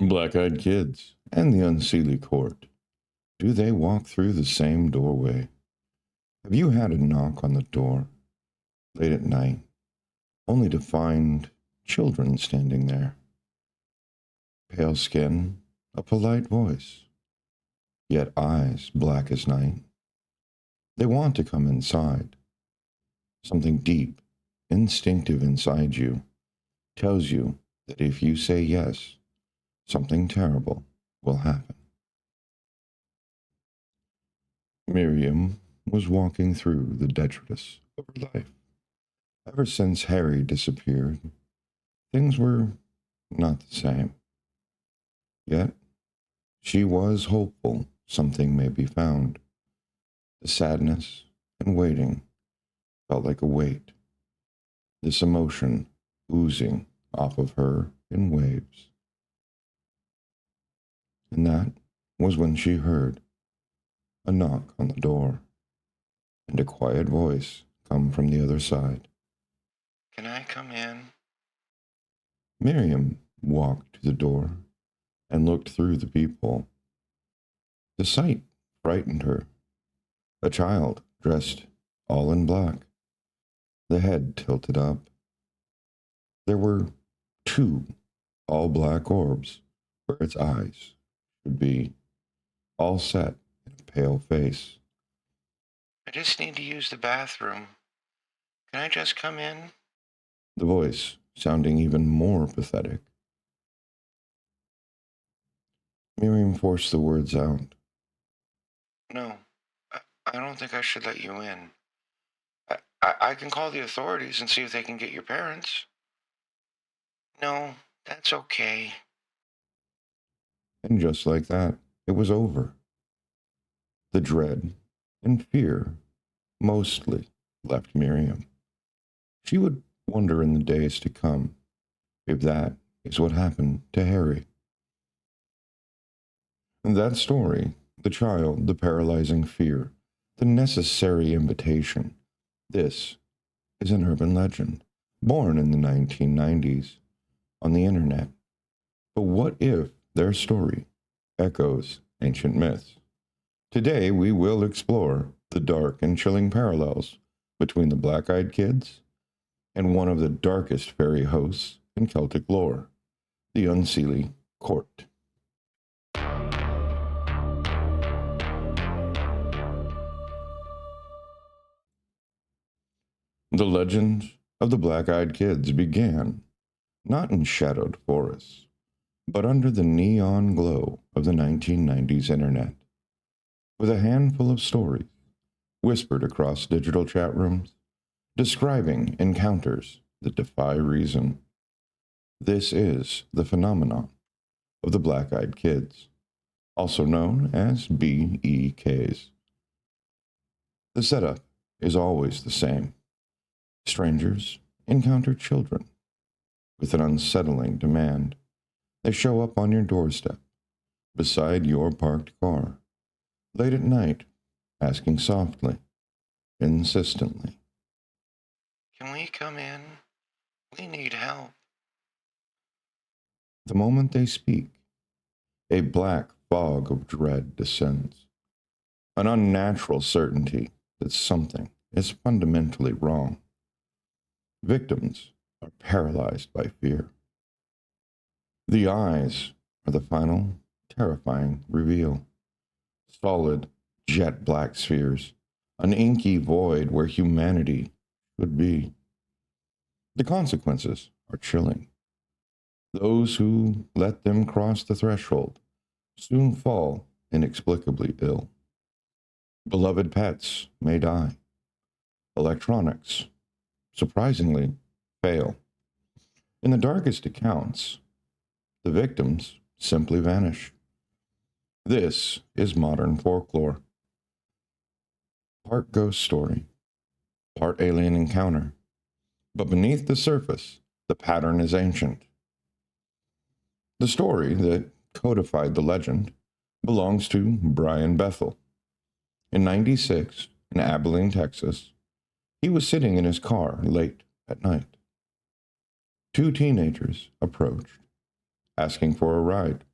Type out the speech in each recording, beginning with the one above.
Black-eyed kids and the Unseelie court. Do they walk through the same doorway? Have you had a knock on the door late at night, only to find children standing there? Pale skin, a polite voice, yet eyes black as night. They want to come inside. Something deep, instinctive inside you tells you that if you say yes, something terrible will happen. Miriam was walking through the detritus of her life. Ever since Harry disappeared, things were not the same. Yet, she was hopeful something may be found. The sadness and waiting felt like a weight, this emotion oozing off of her in waves. And that was when she heard a knock on the door and a quiet voice come from the other side. Can I come in? Miriam walked to the door and looked through the peephole. The sight frightened her. A child dressed all in black, the head tilted up. There were two all-black orbs where its eyes should be, all set in a pale face. I just need to use the bathroom. Can I just come in? The voice sounding even more pathetic. Miriam forced the words out. No, I don't think I should let you in. I can call the authorities and see if they can get your parents. No, that's okay. And just like that, it was over. The dread and fear mostly left Miriam. She would wonder in the days to come if that is what happened to Harry. That story, the child, the paralyzing fear, the necessary invitation, this is an urban legend, born in the 1990s on the internet. But what if their story echoes ancient myths? Today we will explore the dark and chilling parallels between the Black-Eyed Kids and one of the darkest fairy hosts in Celtic lore, the Unseelie court. The legend of the Black-Eyed Kids began not in shadowed forests, but under the neon glow of the 1990s internet, with a handful of stories whispered across digital chat rooms, describing encounters that defy reason. This is the phenomenon of the Black-Eyed Kids, also known as BEKs. The setup is always the same. Strangers encounter children with an unsettling demand. They show up on your doorstep, beside your parked car, late at night, asking softly, insistently, Can we come in? We need help. the moment they speak, a black fog of dread descends, an unnatural certainty that something is fundamentally wrong. Victims are paralyzed by fear. The eyes are the final, terrifying reveal. Solid, jet black spheres, an inky void where humanity should be. The consequences are chilling. Those who let them cross the threshold soon fall inexplicably ill. Beloved pets may die. Electronics, surprisingly, fail. In the darkest accounts, the victims simply vanish. This is modern folklore. Part ghost story, part alien encounter. But beneath the surface, the pattern is ancient. The story that codified the legend belongs to Brian Bethel. In '96, in Abilene, Texas, he was sitting in his car late at night. Two teenagers approached, asking for a ride.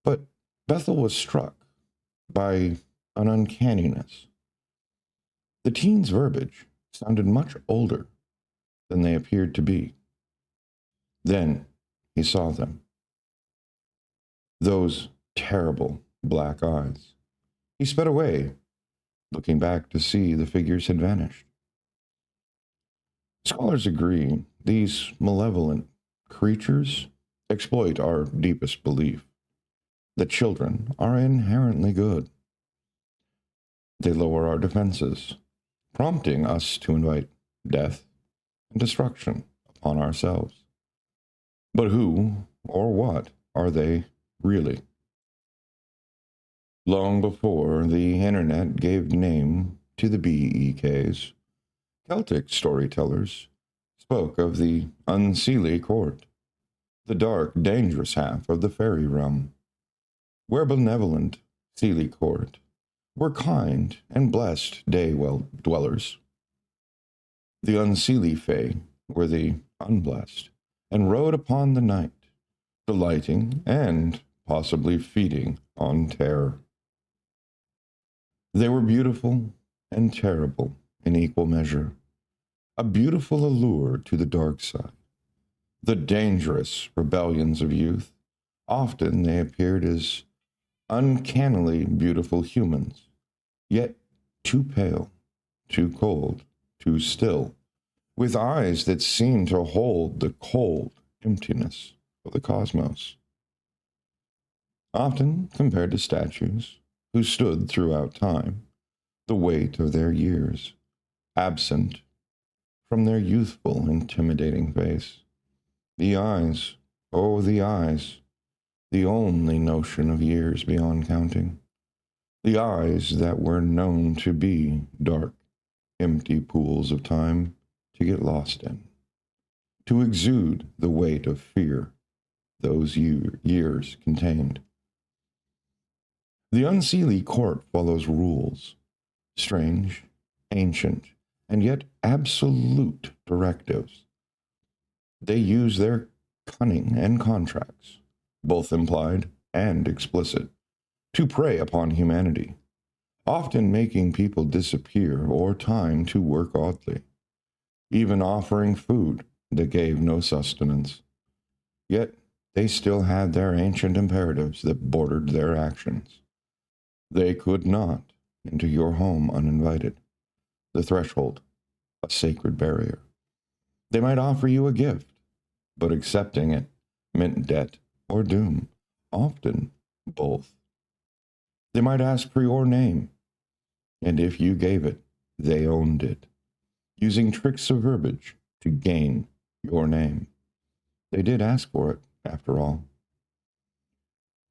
But Bethel was struck by an uncanniness. The teens' verbiage sounded much older than they appeared to be. Then he saw them, those terrible black eyes. He sped away, looking back to see the figures had vanished. Scholars agree these malevolent creatures exploit our deepest belief that children are inherently good. They lower our defenses, prompting us to invite death and destruction upon ourselves. But who or what are they really? Long before the internet gave name to the BEKs, Celtic storytellers spoke of the Unseelie court, the dark, dangerous half of the fairy realm, where benevolent Seelie court were kind and blessed day-dwellers. The Unseelie fae were the unblessed, and rode upon the night, delighting and possibly feeding on terror. They were beautiful and terrible in equal measure, a beautiful allure to the dark side. The dangerous rebellions of youth, often they appeared as uncannily beautiful humans, yet too pale, too cold, too still, with eyes that seemed to hold the cold emptiness of the cosmos. Often compared to statues who stood throughout time, the weight of their years, absent from their youthful, intimidating face. The eyes, oh, the eyes, the only notion of years beyond counting. The eyes that were known to be dark, empty pools of time to get lost in, to exude the weight of fear those years contained. The Unseelie court follows rules, strange, ancient, and yet absolute directives. They use their cunning and contracts, both implied and explicit, to prey upon humanity, often making people disappear or time to work oddly, even offering food that gave no sustenance. Yet they still had their ancient imperatives that bordered their actions. They could not enter your home uninvited, the threshold, a sacred barrier. They might offer you a gift, but accepting it meant debt or doom, often both. They might ask for your name, and if you gave it, they owned it, using tricks of verbiage to gain your name. They did ask for it, after all.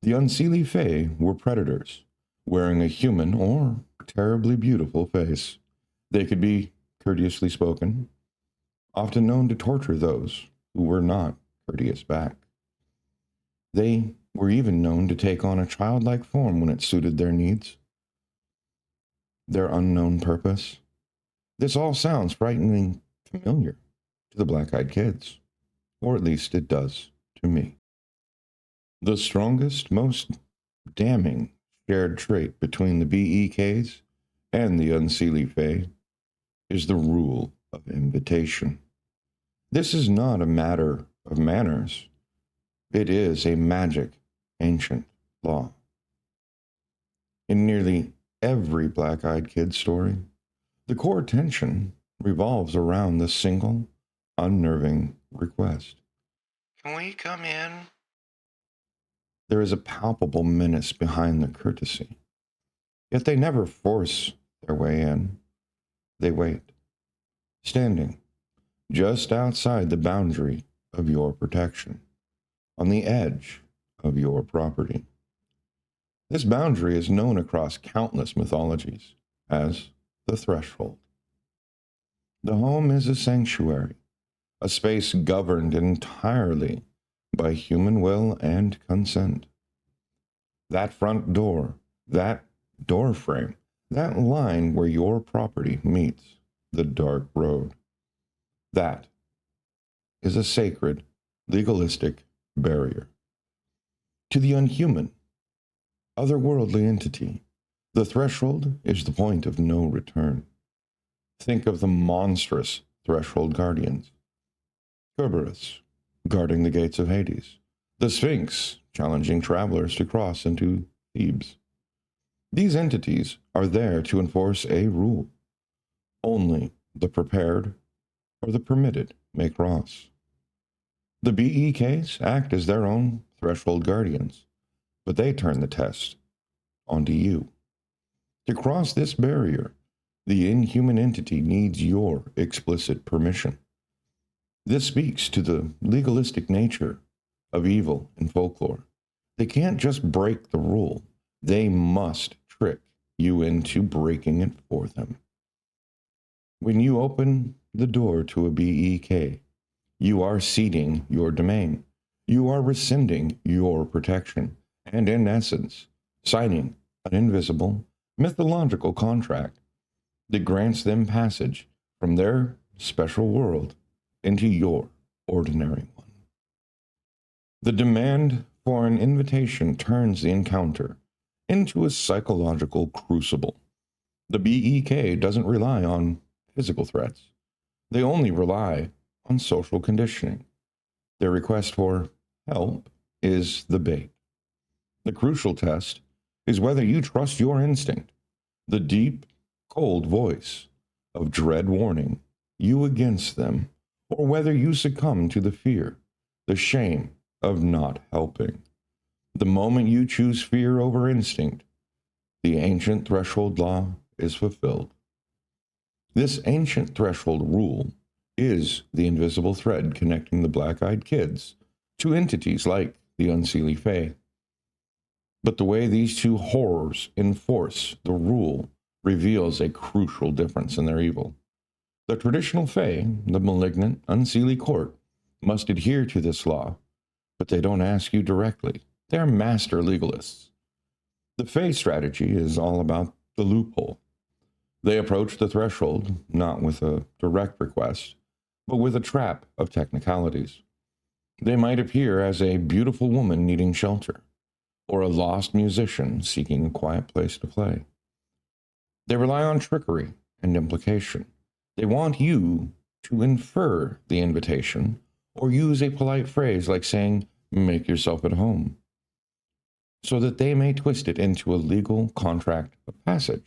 The Unseelie fae were predators, wearing a human or terribly beautiful face. They could be courteously spoken, often known to torture those who were not courteous back. They were even known to take on a childlike form when it suited their needs, their unknown purpose. This all sounds frighteningly familiar to the black-eyed kids, or at least it does to me. The strongest, most damning shared trait between the BEKs and the Unseelie fae is the rule of invitation. This is not a matter of manners. It is a magic, ancient law. In nearly every black-eyed kid story, the core tension revolves around the single, unnerving request. Can we come in? There is a palpable menace behind the courtesy. Yet they never force their way in. They wait, standing just outside the boundary of your protection, on the edge of your property. This boundary is known across countless mythologies as the threshold. The home is a sanctuary, a space governed entirely by human will and consent. That front door, that door frame, that line where your property meets the dark road, that is a sacred, legalistic barrier. To the unhuman, otherworldly entity. The threshold is the point of no return. Think of the monstrous threshold guardians. Cerberus, guarding the gates of Hades. The Sphinx, challenging travelers to cross into Thebes. These entities are there to enforce a rule. Only the prepared or the permitted may cross. The BEKs act as their own threshold guardians, but they turn the test onto you. To cross this barrier, the inhuman entity needs your explicit permission. This speaks to the legalistic nature of evil in folklore. They can't just break the rule, they must trick you into breaking it for them. When you open the door to a BEK, you are ceding your domain. You are rescinding your protection, and in essence, signing an invisible, mythological contract that grants them passage from their special world into your ordinary one. The demand for an invitation turns the encounter into a psychological crucible. The BEK doesn't rely on physical threats. They only rely on social conditioning. Their request for help is the bait. The crucial test is whether you trust your instinct, the deep, cold voice of dread warning you against them, or whether you succumb to the fear, the shame of not helping. The moment you choose fear over instinct, the ancient threshold law is fulfilled. This ancient threshold rule is the invisible thread connecting the black-eyed kids to entities like the Unseelie Fae. But the way these two horrors enforce the rule reveals a crucial difference in their evil. The traditional Fae, the malignant Unseelie court, must adhere to this law, but they don't ask you directly. They're master legalists. The Fae strategy is all about the loophole. They approach the threshold not with a direct request, but with a trap of technicalities. They might appear as a beautiful woman needing shelter, or a lost musician seeking a quiet place to play. They rely on trickery and implication. They want you to infer the invitation or use a polite phrase like saying, "Make yourself at home," so that they may twist it into a legal contract of passage.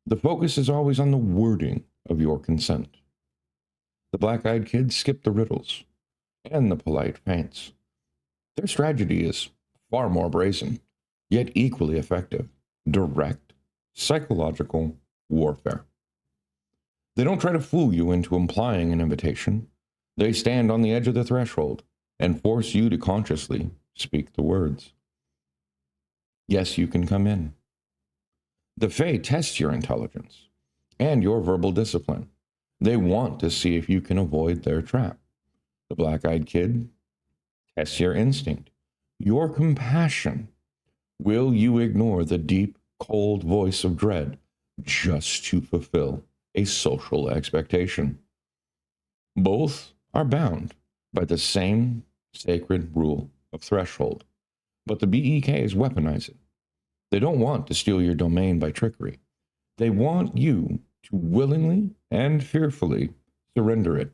The focus is always on the wording of your consent. The black-eyed kids skip the riddles and the polite feints. Their strategy is far more brazen, yet equally effective: direct, psychological warfare. They don't try to fool you into implying an invitation. They stand on the edge of the threshold and force you to consciously speak the words. Yes, you can come in. The Fae test your intelligence and your verbal discipline. They want to see if you can avoid their trap. The black-eyed kid tests your instinct, your compassion. Will you ignore the deep, cold voice of dread just to fulfill a social expectation? Both are bound by the same sacred rule of threshold, but the BEKs weaponize it. They don't want to steal your domain by trickery. They want you to willingly and fearfully surrender it.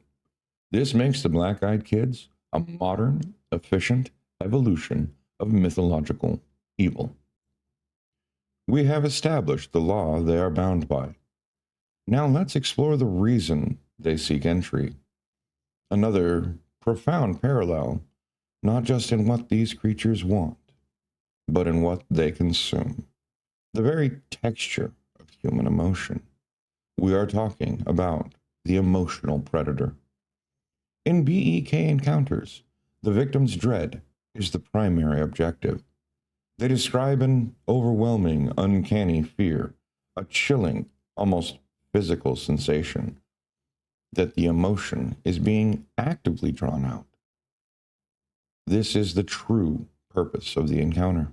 This makes the black-eyed kids a modern, efficient evolution of mythological evil. We have established the law they are bound by. Now let's explore the reason they seek entry. Another profound parallel, not just in what these creatures want, but in what they consume. The very texture of human emotion. We are talking about the emotional predator. In BEK encounters, the victim's dread is the primary objective. They describe an overwhelming, uncanny fear, a chilling, almost physical sensation that the emotion is being actively drawn out. This is the true purpose of the encounter.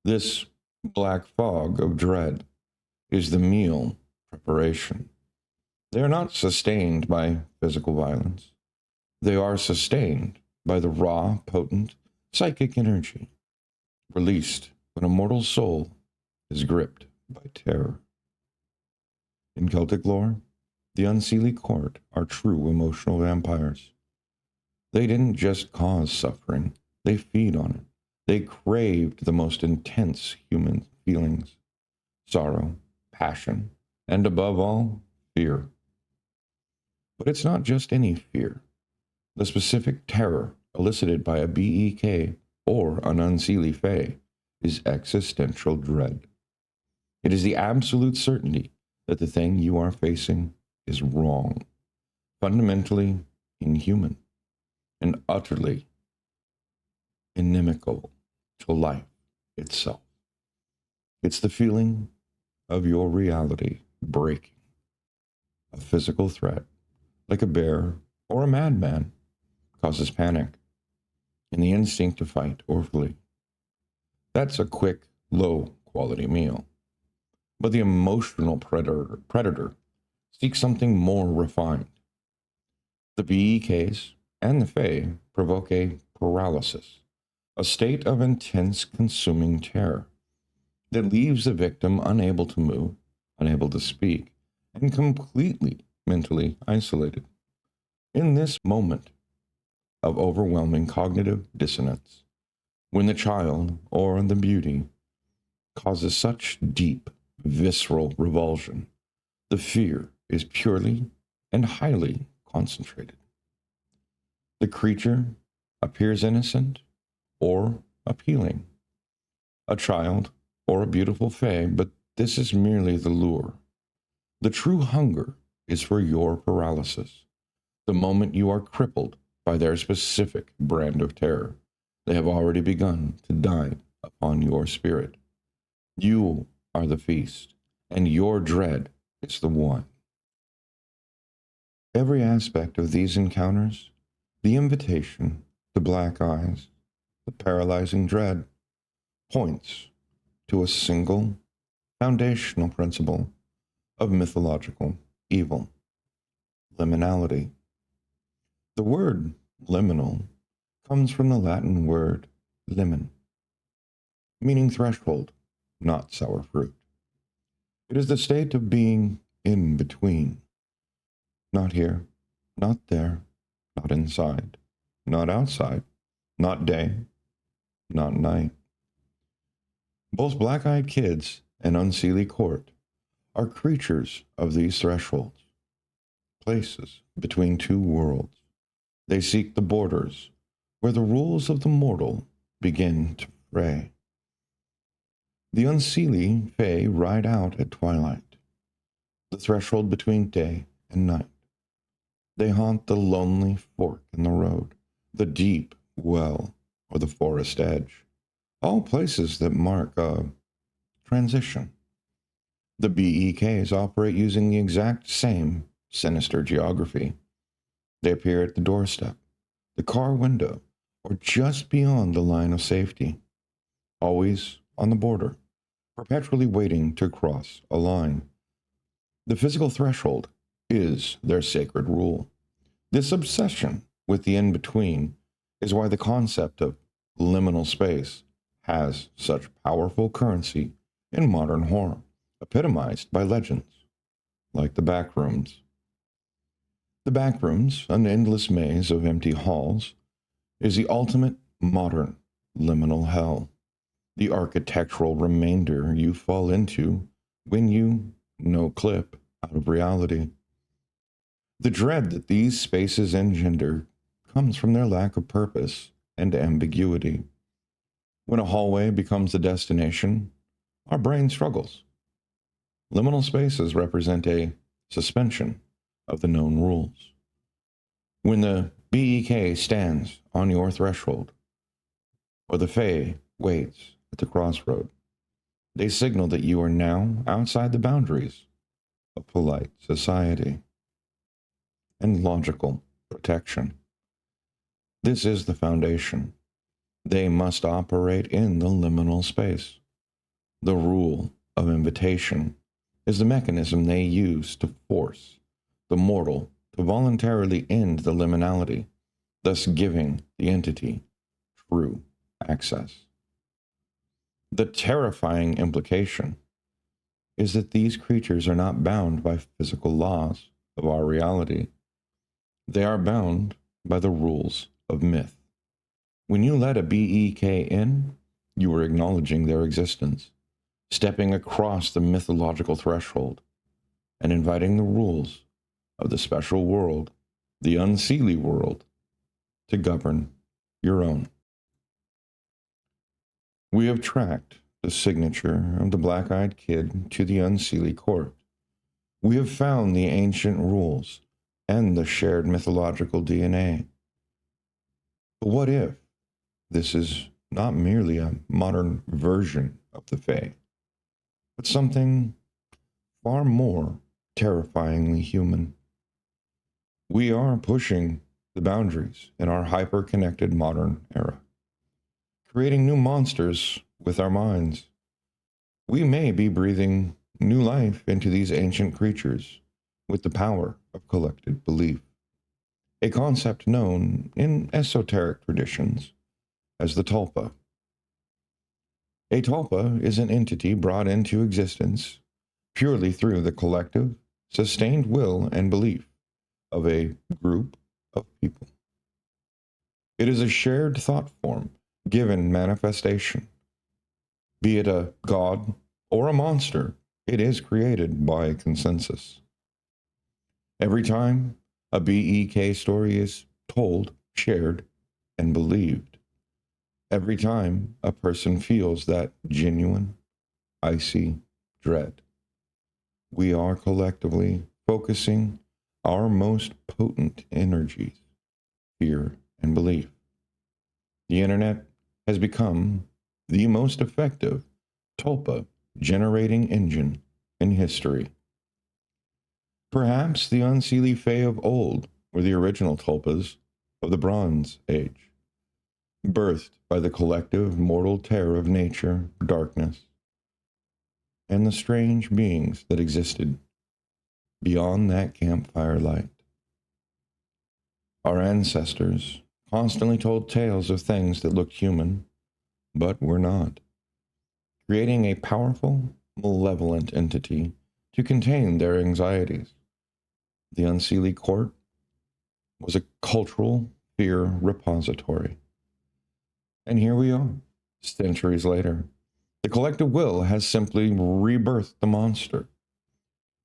This black fog of dread is the meal preparation. They are not sustained by physical violence. They are sustained by the raw, potent psychic energy released when a mortal soul is gripped by terror. In Celtic lore, the Unseelie court are true emotional vampires. They didn't just cause suffering, they feed on it. They craved the most intense human feelings: sorrow, passion, and above all, fear. But it's not just any fear. The specific terror elicited by a BEK or an Unseelie Fae is existential dread. It is the absolute certainty that the thing you are facing is wrong, fundamentally inhuman, and utterly inimical to life itself. It's the feeling of your reality breaking, a physical threat, like a bear or a madman, causes panic and the instinct to fight or flee. That's a quick, low quality meal. But the emotional predator seeks something more refined. The BEKs and the Fae provoke a paralysis, a state of intense consuming terror that leaves the victim unable to move, unable to speak, and completely mentally isolated. In this moment of overwhelming cognitive dissonance, when the child or the beauty causes such deep, visceral revulsion, the fear is purely and highly concentrated. The creature appears innocent or appealing, a child or a beautiful fae, but this is merely the lure. The true hunger is for your paralysis. The moment you are crippled by their specific brand of terror, they have already begun to dine upon your spirit. You are the feast, and your dread is the wine. Every aspect of these encounters, the invitation, the black eyes, the paralyzing dread, points to a single foundational principle of mythological evil: liminality. The word liminal comes from the Latin word limen, meaning threshold, not sour fruit. It is the state of being in between. Not here, not there, not inside, not outside, not day, not night. Both black-eyed kids and Unseelie court are creatures of these thresholds, places between two worlds. They seek the borders where the rules of the mortal begin to fray. The Unseelie Fae ride out at twilight, the threshold between day and night. They haunt the lonely fork in the road, the deep well, or the forest edge, all places that mark a transition. The BEKs operate using the exact same sinister geography. They appear at the doorstep, the car window, or just beyond the line of safety, always on the border, perpetually waiting to cross a line. The physical threshold is their sacred rule. This obsession with the in-between is why the concept of liminal space has such powerful currency in modern horror, epitomized by legends like the Backrooms. The Backrooms, an endless maze of empty halls, is the ultimate modern liminal hell, the architectural remainder you fall into when you no clip out of reality. The dread that these spaces engender comes from their lack of purpose and ambiguity. When a hallway becomes a destination, our brain struggles. Liminal spaces represent a suspension of the known rules. When the BEK stands on your threshold, or the Fae waits at the crossroad, they signal that you are now outside the boundaries of polite society and logical protection. This is the foundation. They must operate in the liminal space. The rule of invitation is the mechanism they use to force the mortal to voluntarily end the liminality, thus giving the entity true access. The terrifying implication is that these creatures are not bound by physical laws of our reality. They are bound by the rules of myth. When you let a BEK in, you are acknowledging their existence, stepping across the mythological threshold, and inviting the rules of the special world, the Unseelie world, to govern your own. We have tracked the signature of the black-eyed kid to the Unseelie court. We have found the ancient rules and the shared mythological DNA. But what if this is not merely a modern version of the Fae, but something far more terrifyingly human? We are pushing the boundaries in our hyper-connected modern era, creating new monsters with our minds. We may be breathing new life into these ancient creatures with the power of collective belief, a concept known in esoteric traditions as the tulpa. A tulpa is an entity brought into existence purely through the collective, sustained will and belief of a group of people. It is a shared thought form given manifestation. Be it a god or a monster, it is created by consensus. Every time a BEK story is told, shared, and believed, every time a person feels that genuine, icy dread, we are collectively focusing our most potent energies, fear and belief. The internet has become the most effective tulpa generating engine in history. Perhaps the Unseelie Fae of old were the original tulpas of the Bronze Age, birthed by the collective mortal terror of nature, darkness, and the strange beings that existed beyond that campfire light. Our ancestors constantly told tales of things that looked human, but were not, creating a powerful, malevolent entity to contain their anxieties. The Unseelie court was a cultural fear repository. And here we are, centuries later. The collective will has simply rebirthed the monster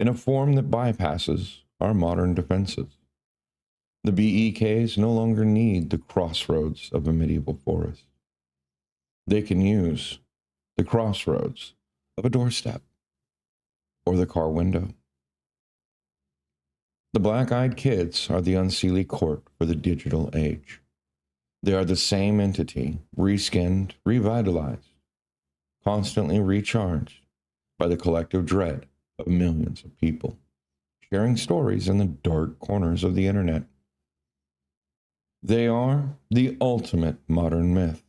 in a form that bypasses our modern defenses. The BEKs no longer need the crossroads of a medieval forest. They can use the crossroads of a doorstep or the car window. The black-eyed kids are the Unseelie court for the digital age. They are the same entity, reskinned, revitalized, constantly recharged by the collective dread of millions of people, sharing stories in the dark corners of the internet. They are the ultimate modern myth,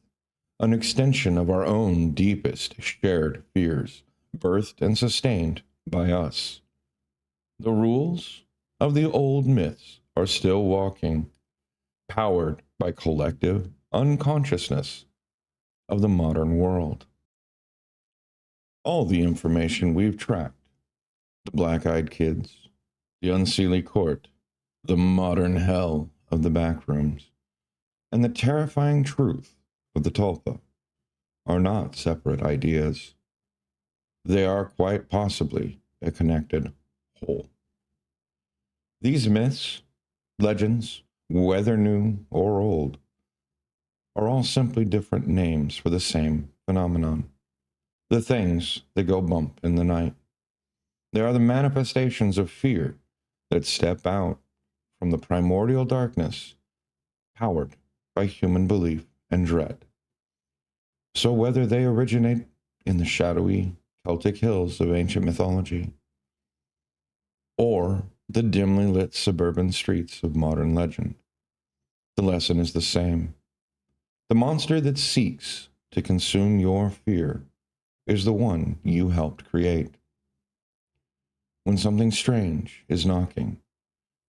an extension of our own deepest shared fears, birthed and sustained by us. The rules of the old myths are still walking, powered by collective unconsciousness of the modern world. All the information we've tracked, the black-eyed kids, the Unseelie court, the modern hell of the Backrooms, and the terrifying truth of the tulpa, are not separate ideas. They are quite possibly a connected whole. These myths, legends, whether new or old, are all simply different names for the same phenomenon. The things that go bump in the night. They are the manifestations of fear that step out from the primordial darkness, powered by human belief and dread. So whether they originate in the shadowy Celtic hills of ancient mythology, or the dimly lit suburban streets of modern legend, the lesson is the same. The monster that seeks to consume your fear is the one you helped create. When something strange is knocking,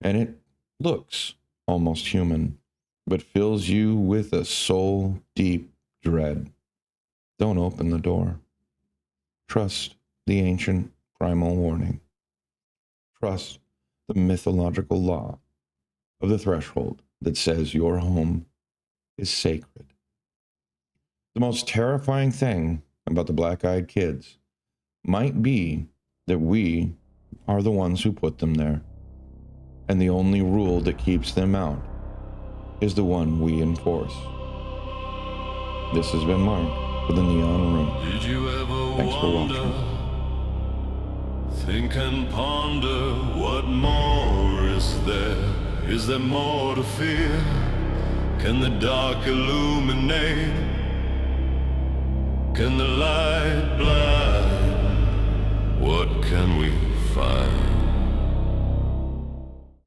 and it looks almost human, but fills you with a soul-deep dread, don't open the door. Trust the ancient primal warning. Trust the mythological law of the threshold that says your home is sacred. The most terrifying thing about the black-eyed kids might be that we are the ones who put them there, and the only rule that keeps them out is the one we enforce. This has been Mark for the Neon Room. Did you ever Thanks for wonder, watching. think and ponder, what more is there? Is there more to fear? Can the dark illuminate? Can the light blind? What can we find?